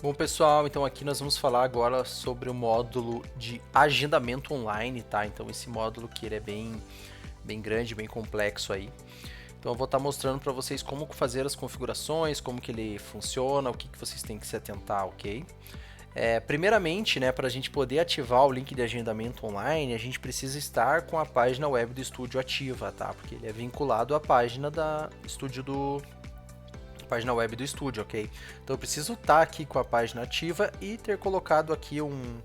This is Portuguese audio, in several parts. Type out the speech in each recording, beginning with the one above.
Bom, pessoal, então aqui nós vamos falar agora sobre o módulo de agendamento online, tá? Então esse módulo que ele é bem grande, bem complexo aí. Então eu vou estar mostrando para vocês como fazer as configurações, como que ele funciona, o que vocês têm que se atentar, ok? Primeiramente, né, para a gente poder ativar o link de agendamento online, a gente precisa estar com a página web do estúdio ativa, tá? Porque ele é vinculado à página da estúdio do página web do estúdio, ok? Então eu preciso estar aqui com a página ativa e ter colocado aqui um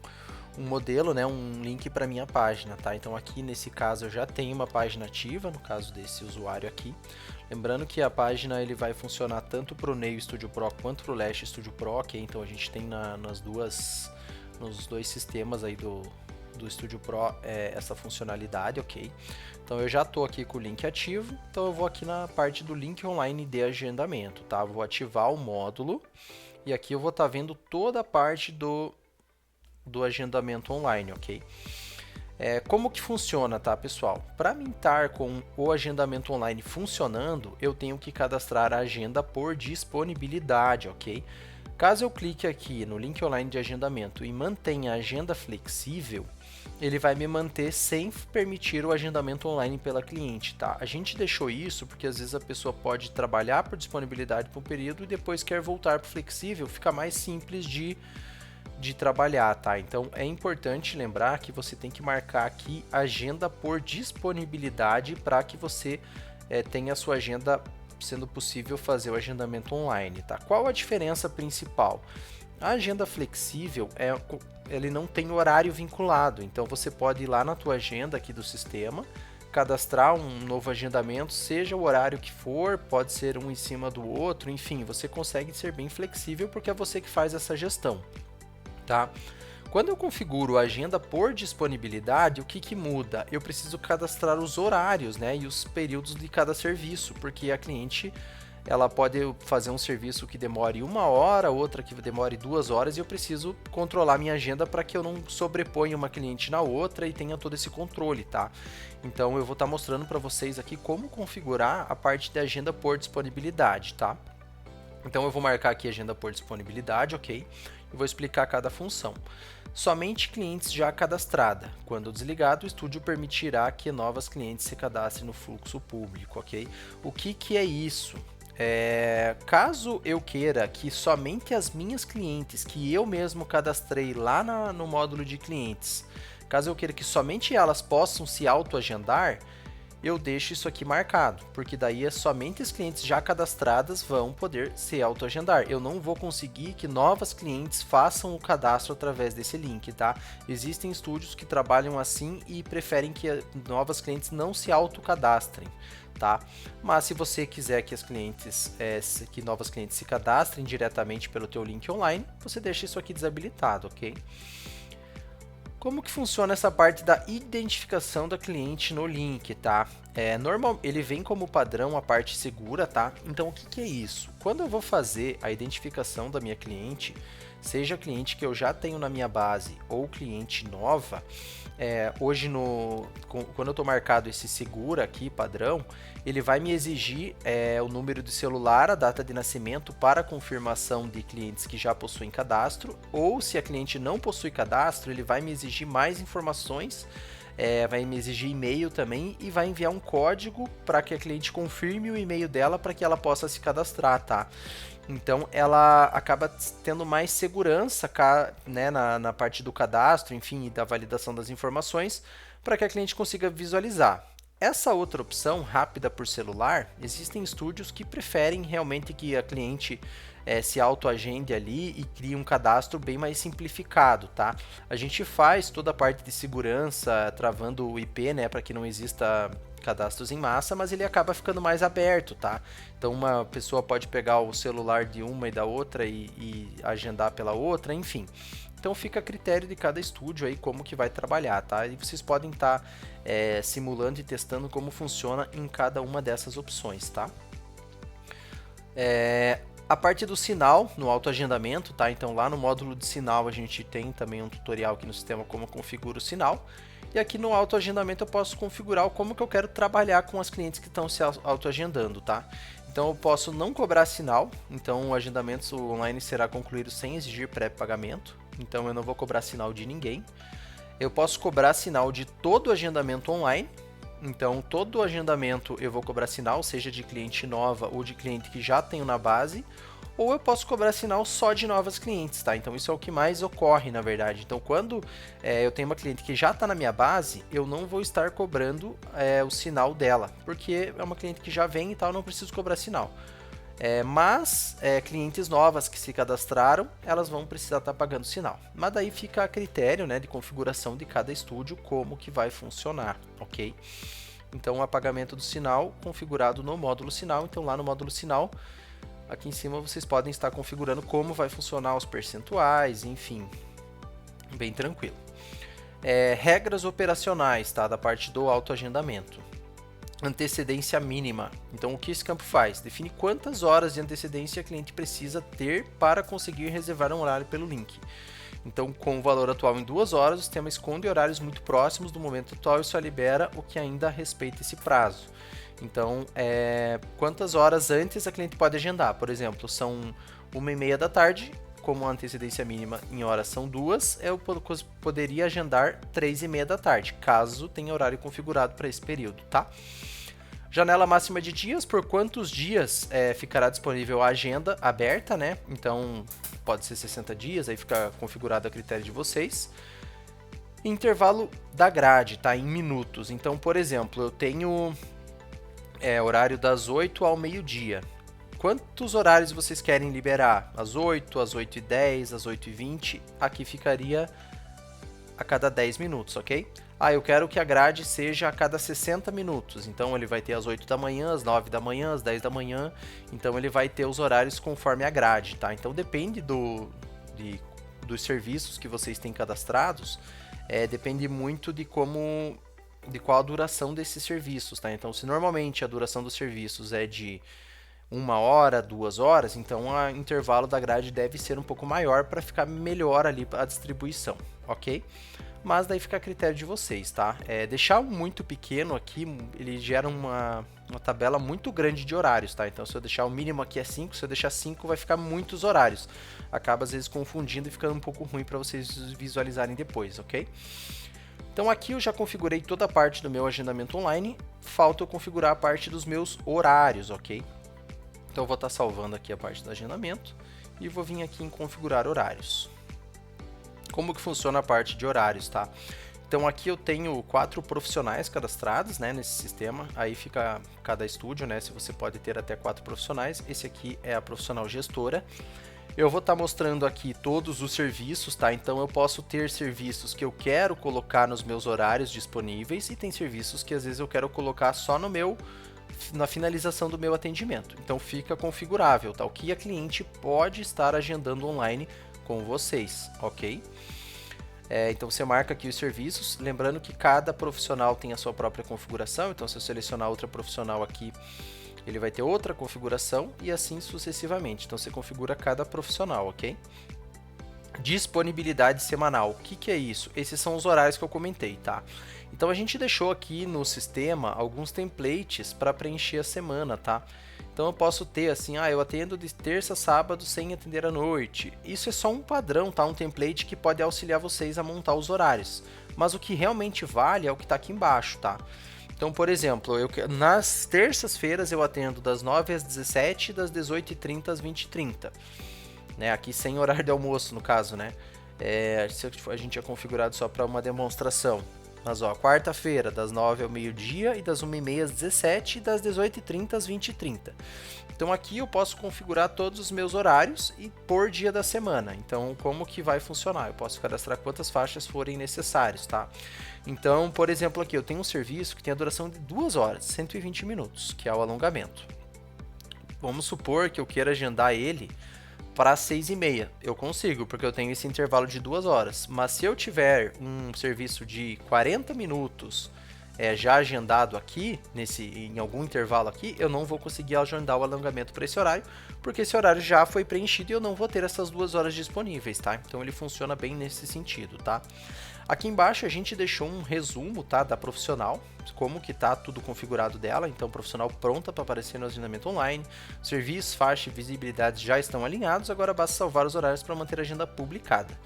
modelo, né, um link para minha página, tá? Então aqui nesse caso eu já tenho uma página ativa, no caso desse usuário aqui. Lembrando que a página ele vai funcionar tanto para o Neo Studio Pro quanto para o Lash Studio Pro, ok? Então a gente tem nos dois sistemas aí do Studio Pro essa funcionalidade, ok? Então eu já estou aqui com o link ativo, então eu vou aqui na parte do link online de agendamento, tá? Vou ativar o módulo e aqui eu vou estar vendo toda a parte do agendamento online, ok? Como que funciona, tá, pessoal? Para mim estar com o agendamento online funcionando, eu tenho que cadastrar a agenda por disponibilidade, ok? Caso eu clique aqui no link online de agendamento e mantenha a agenda flexível, ele vai me manter sem permitir o agendamento online pela cliente, tá? A gente deixou isso porque às vezes a pessoa pode trabalhar por disponibilidade por um período e depois quer voltar para o flexível, fica mais simples de trabalhar, tá? Então é importante lembrar que você tem que marcar aqui agenda por disponibilidade para que você tenha a sua agenda sendo possível fazer o agendamento online, tá? Qual a diferença principal? A agenda flexível ele não tem horário vinculado, então você pode ir lá na tua agenda aqui do sistema, cadastrar um novo agendamento, seja o horário que for, pode ser um em cima do outro, enfim, você consegue ser bem flexível porque é você que faz essa gestão, tá? Quando eu configuro a agenda por disponibilidade, o que muda? Eu preciso cadastrar os horários, né, e os períodos de cada serviço, porque a cliente ela pode fazer um serviço que demore 1 hora, outra que demore 2 horas, e eu preciso controlar minha agenda para que eu não sobreponha uma cliente na outra e tenha todo esse controle, tá? Então eu vou estar mostrando para vocês aqui como configurar a parte de agenda por disponibilidade, tá? Então eu vou marcar aqui agenda por disponibilidade, ok? E vou explicar cada função. Somente clientes já cadastradas. Quando desligado, o estúdio permitirá que novas clientes se cadastrem no fluxo público, ok? O que é isso? Caso eu queira que somente as minhas clientes que eu mesmo cadastrei lá no módulo de clientes, caso eu queira que somente elas possam se autoagendar, eu deixo isso aqui marcado, porque daí somente as clientes já cadastradas vão poder se autoagendar. Eu não vou conseguir que novas clientes façam o cadastro através desse link, tá? Existem estúdios que trabalham assim e preferem que novas clientes não se autocadastrem, tá? Mas se você quiser que que novas clientes se cadastrem diretamente pelo teu link online, você deixa isso aqui desabilitado, ok? Como que funciona essa parte da identificação da cliente no link, tá? Normal, ele vem como padrão a parte segura, tá? Então o que é isso? Quando eu vou fazer a identificação da minha cliente, seja cliente que eu já tenho na minha base ou cliente nova, hoje quando eu estou marcado esse segura aqui, padrão, ele vai me exigir o número de celular, a data de nascimento para confirmação de clientes que já possuem cadastro, ou se a cliente não possui cadastro, ele vai me exigir mais informações, vai me exigir e-mail também e vai enviar um código para que a cliente confirme o e-mail dela para que ela possa se cadastrar, tá? Então ela acaba tendo mais segurança, né, na parte do cadastro, enfim, e da validação das informações, para que a cliente consiga visualizar. Essa outra opção, rápida por celular, existem estúdios que preferem realmente que a cliente se autoagende ali e crie um cadastro bem mais simplificado, tá? A gente faz toda a parte de segurança, travando o IP, né, para que não exista cadastros em massa, mas ele acaba ficando mais aberto, tá? Então uma pessoa pode pegar o celular de uma e da outra e agendar pela outra, enfim. Então fica a critério de cada estúdio aí como que vai trabalhar, tá? E vocês podem estar simulando e testando como funciona em cada uma dessas opções, tá? A parte do sinal no autoagendamento, tá? Então lá no módulo de sinal a gente tem também um tutorial aqui no sistema como configura o sinal. E aqui no autoagendamento eu posso configurar como que eu quero trabalhar com as clientes que estão se autoagendando, tá? Então eu posso não cobrar sinal, então o agendamento online será concluído sem exigir pré-pagamento, então eu não vou cobrar sinal de ninguém. Eu posso cobrar sinal de todo agendamento online, então todo agendamento eu vou cobrar sinal, seja de cliente nova ou de cliente que já tenho na base, ou eu posso cobrar sinal só de novas clientes, tá? Então isso é o que mais ocorre, na verdade. Então quando eu tenho uma cliente que já está na minha base, eu não vou estar cobrando o sinal dela, porque é uma cliente que já vem e tal, eu não preciso cobrar sinal. Mas clientes novas que se cadastraram, elas vão precisar estar pagando sinal. Mas daí fica a critério, né, de configuração de cada estúdio, como que vai funcionar, ok? Então o pagamento do sinal configurado no módulo sinal, então lá no módulo sinal, aqui em cima vocês podem estar configurando como vai funcionar os percentuais, enfim, bem tranquilo. Regras operacionais, tá, da parte do autoagendamento. Antecedência mínima. Então o que esse campo faz? Define quantas horas de antecedência o cliente precisa ter para conseguir reservar um horário pelo link. Então, com o valor atual em 2 horas, o sistema esconde horários muito próximos do momento atual e só libera o que ainda respeita esse prazo. Então, quantas horas antes a cliente pode agendar? Por exemplo, são 1h30 da tarde, como a antecedência mínima em horas são 2, eu poderia agendar 3h30 da tarde, caso tenha horário configurado para esse período, tá? Janela máxima de dias, por quantos dias ficará disponível a agenda aberta, né? Então, pode ser 60 dias, aí fica configurado a critério de vocês. Intervalo da grade, tá? Em minutos. Então, por exemplo, eu tenho horário das 8 ao meio-dia. Quantos horários vocês querem liberar? Às 8, às 8h10, às 8h20? Aqui ficaria a cada 10 minutos, ok? Eu quero que a grade seja a cada 60 minutos. Então, ele vai ter às 8 da manhã, às 9 da manhã, às 10 da manhã. Então, ele vai ter os horários conforme a grade, tá? Então, depende dos serviços que vocês têm cadastrados. Depende muito de qual a duração desses serviços, tá? Então, se normalmente a duração dos serviços é de 1 hora, 2 horas, então o intervalo da grade deve ser um pouco maior para ficar melhor ali a distribuição, ok? Mas daí fica a critério de vocês, tá? Deixar muito pequeno aqui, ele gera uma tabela muito grande de horários, tá? Então, se eu deixar o mínimo aqui é 5, se eu deixar 5 vai ficar muitos horários. Acaba às vezes confundindo e ficando um pouco ruim para vocês visualizarem depois, ok? Então aqui eu já configurei toda a parte do meu agendamento online, falta eu configurar a parte dos meus horários, ok? Então eu vou estar salvando aqui a parte do agendamento e vou vir aqui em configurar horários. Como que funciona a parte de horários, tá? Então aqui eu tenho 4 profissionais cadastrados, né, nesse sistema, aí fica cada estúdio, né, se você pode ter até 4 profissionais, esse aqui é a profissional gestora. Eu vou estar mostrando aqui todos os serviços, tá? Então eu posso ter serviços que eu quero colocar nos meus horários disponíveis e tem serviços que às vezes eu quero colocar só na finalização do meu atendimento. Então fica configurável, tá? O que a cliente pode estar agendando online com vocês, ok? Então você marca aqui os serviços, lembrando que cada profissional tem a sua própria configuração, então se eu selecionar outra profissional aqui, ele vai ter outra configuração e assim sucessivamente. Então você configura cada profissional, ok? Disponibilidade semanal. O que é isso? Esses são os horários que eu comentei, tá? Então a gente deixou aqui no sistema alguns templates para preencher a semana, tá? Então eu posso ter assim, eu atendo de terça a sábado sem atender à noite. Isso é só um padrão, tá? Um template que pode auxiliar vocês a montar os horários. Mas o que realmente vale é o que está aqui embaixo, tá? Então, por exemplo, nas terças-feiras eu atendo das 9 às 17 e das 18h30 às 20h30. Né? Aqui sem horário de almoço, no caso, né? A gente é configurado só para uma demonstração. Mas, quarta-feira, das 9 ao meio-dia e das 1h30 às 17 e das 18h30 às 20h30. Então, aqui eu posso configurar todos os meus horários e por dia da semana. Então, como que vai funcionar? Eu posso cadastrar quantas faixas forem necessárias, tá? Então, por exemplo, aqui eu tenho um serviço que tem a duração de 2 horas, 120 minutos, que é o alongamento. Vamos supor que eu queira agendar ele para 6h30. Eu consigo, porque eu tenho esse intervalo de 2 horas. Mas se eu tiver um serviço de 40 minutos já agendado aqui, em algum intervalo aqui, eu não vou conseguir agendar o alongamento para esse horário, porque esse horário já foi preenchido e eu não vou ter essas 2 horas disponíveis, tá? Então ele funciona bem nesse sentido, tá? Aqui embaixo a gente deixou um resumo, tá, da profissional, como que tá tudo configurado dela. Então, profissional pronta para aparecer no agendamento online, serviços, faixa e visibilidade já estão alinhados, agora basta salvar os horários para manter a agenda publicada.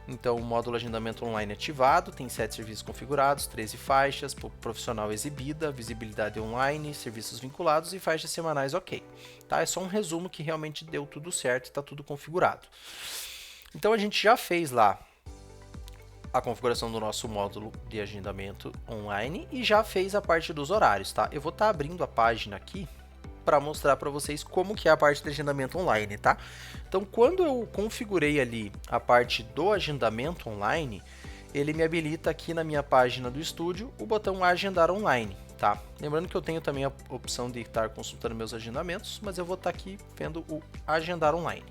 Então, o módulo agendamento online ativado, tem 7 serviços configurados, 13 faixas, profissional exibida, visibilidade online, serviços vinculados e faixas semanais ok. Tá? É só um resumo que realmente deu tudo certo e está tudo configurado. Então, a gente já fez lá a configuração do nosso módulo de agendamento online e já fez a parte dos horários, tá? Eu vou estar abrindo a página aqui para mostrar para vocês como que é a parte de agendamento online, tá? Então, quando eu configurei ali a parte do agendamento online, ele me habilita aqui na minha página do estúdio o botão Agendar Online, tá? Lembrando que eu tenho também a opção de estar consultando meus agendamentos, mas eu vou estar aqui vendo o Agendar Online.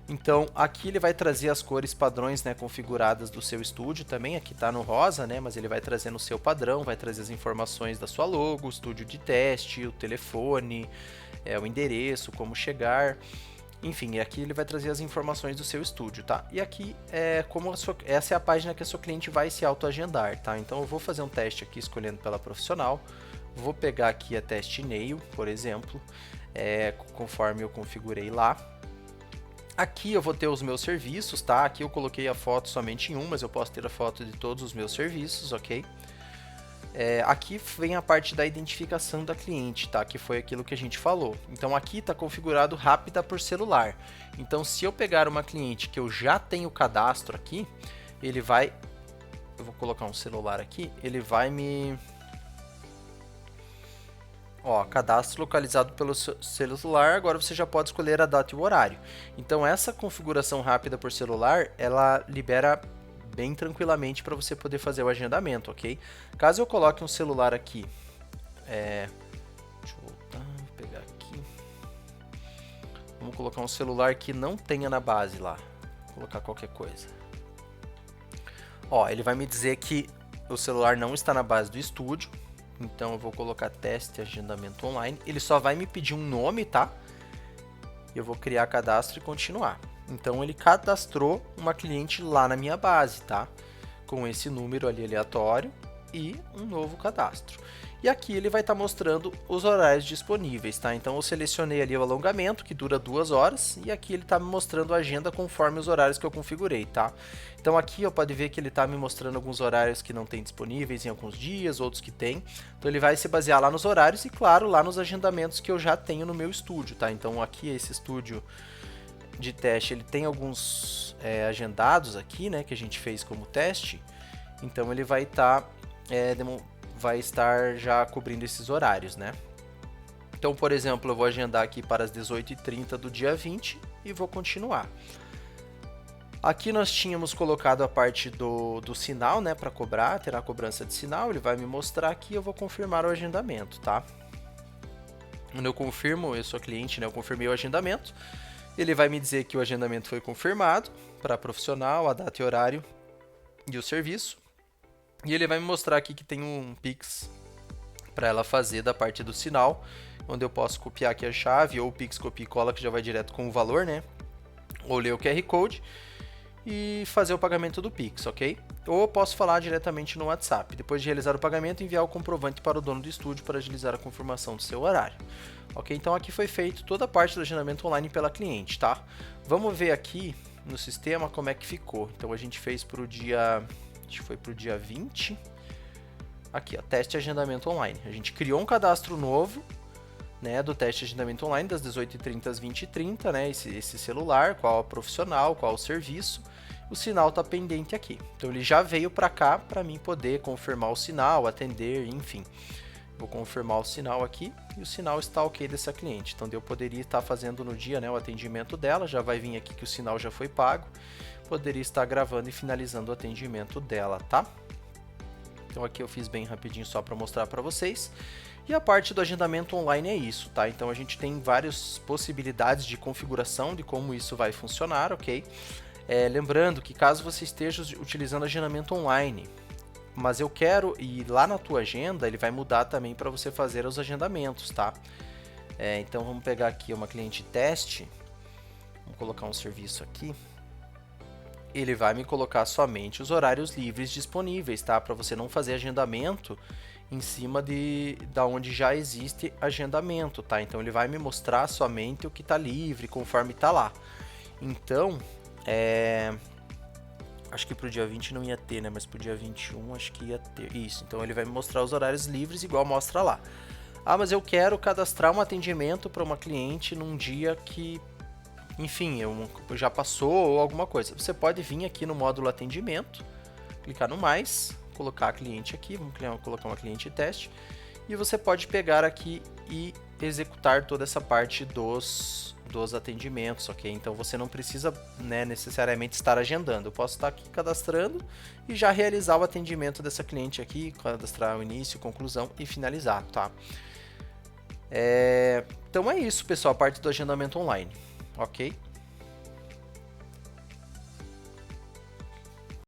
Então, aqui ele vai trazer as cores padrões, né, configuradas do seu estúdio também. Aqui está no rosa, né, mas ele vai trazer no seu padrão, vai trazer as informações da sua logo, o estúdio de teste, o telefone, o endereço, como chegar. Enfim, aqui ele vai trazer as informações do seu estúdio, tá? E aqui essa é a página que a sua cliente vai se autoagendar, tá? Então, eu vou fazer um teste aqui escolhendo pela profissional. Vou pegar aqui a teste e-mail, por exemplo, conforme eu configurei lá. Aqui eu vou ter os meus serviços, tá? Aqui eu coloquei a foto somente em um, mas eu posso ter a foto de todos os meus serviços, ok? Aqui vem a parte da identificação da cliente, tá? Que foi aquilo que a gente falou. Então aqui está configurado rápida por celular. Então se eu pegar uma cliente que eu já tenho cadastro aqui, ele vai... Eu vou colocar um celular aqui, ele vai me... Ó, cadastro localizado pelo celular, agora você já pode escolher a data e o horário. Então essa configuração rápida por celular, ela libera bem tranquilamente para você poder fazer o agendamento, ok? Caso eu coloque um celular aqui, deixa eu voltar, vou pegar aqui. Vamos colocar um celular que não tenha na base lá, vou colocar qualquer coisa. Ó, ele vai me dizer que o celular não está na base do estúdio. Então eu vou colocar teste agendamento online. Ele só vai me pedir um nome, tá? Eu vou criar cadastro e continuar. Então ele cadastrou uma cliente lá na minha base, tá? Com esse número ali aleatório e um novo cadastro. E aqui ele vai estar mostrando os horários disponíveis, tá? Então eu selecionei ali o alongamento, que dura 2 horas, e aqui ele está me mostrando a agenda conforme os horários que eu configurei, tá? Então aqui pode ver que ele está me mostrando alguns horários que não tem disponíveis em alguns dias, outros que tem. Então ele vai se basear lá nos horários e, claro, lá nos agendamentos que eu já tenho no meu estúdio, tá? Então aqui esse estúdio de teste, ele tem alguns agendados aqui, né, que a gente fez como teste. Então ele vai estar já cobrindo esses horários, né? Então, por exemplo, eu vou agendar aqui para as 18h30 do dia 20 e vou continuar. Aqui nós tínhamos colocado a parte do sinal, né, para cobrar, terá a cobrança de sinal, ele vai me mostrar aqui, eu vou confirmar o agendamento, tá? Quando eu confirmo, eu sou cliente, né, eu confirmei o agendamento, ele vai me dizer que o agendamento foi confirmado para profissional, a data e horário e o serviço. E ele vai me mostrar aqui que tem um Pix para ela fazer da parte do sinal, onde eu posso copiar aqui a chave, ou o Pix copia e cola, que já vai direto com o valor, né? Ou ler o QR Code e fazer o pagamento do Pix, ok? Ou eu posso falar diretamente no WhatsApp. Depois de realizar o pagamento, enviar o comprovante para o dono do estúdio para agilizar a confirmação do seu horário. Ok? Então aqui foi feito toda a parte do agendamento online pela cliente, tá? Vamos ver aqui no sistema como é que ficou. Então a gente fez para o dia... Acho que foi para o dia 20. Aqui, ó, teste agendamento online. A gente criou um cadastro novo, né, do teste agendamento online das 18h30 às 20h30, né, esse celular, qual o profissional, qual o serviço. O sinal está pendente aqui. Então ele já veio para cá para mim poder confirmar o sinal, atender, enfim. Vou confirmar o sinal aqui e o sinal está ok dessa cliente. Então eu poderia estar fazendo no dia, né, o atendimento dela, já vai vir aqui que o sinal já foi pago. Poderia estar gravando e finalizando o atendimento dela, tá? Então aqui eu fiz bem rapidinho só para mostrar para vocês. E a parte do agendamento online é isso, tá? Então a gente tem várias possibilidades de configuração de como isso vai funcionar, ok? Lembrando que caso você esteja utilizando agendamento online, mas eu quero ir lá na tua agenda, ele vai mudar também para você fazer os agendamentos, tá? Então vamos pegar aqui uma cliente teste, vamos colocar um serviço aqui. ele vai me colocar somente os horários livres disponíveis, tá? Para você não fazer agendamento em cima da onde já existe agendamento, tá? Então ele vai me mostrar somente o que está livre, conforme está lá. Então, acho que pro dia 20 não ia ter, né? Mas pro dia 21 acho que ia ter. Isso, então ele vai me mostrar os horários livres igual mostra lá. Ah, mas eu quero cadastrar um atendimento para uma cliente num dia que, enfim, já passou ou alguma coisa. Você pode vir aqui no módulo atendimento, clicar no mais, colocar a cliente aqui, vamos colocar uma cliente teste, e você pode pegar aqui e executar toda essa parte dos atendimentos, ok? Então você não precisa, né, necessariamente estar agendando. Eu posso estar aqui cadastrando e já realizar o atendimento dessa cliente aqui, cadastrar o início, conclusão e finalizar, tá? Então é isso, pessoal, a parte do agendamento online, ok?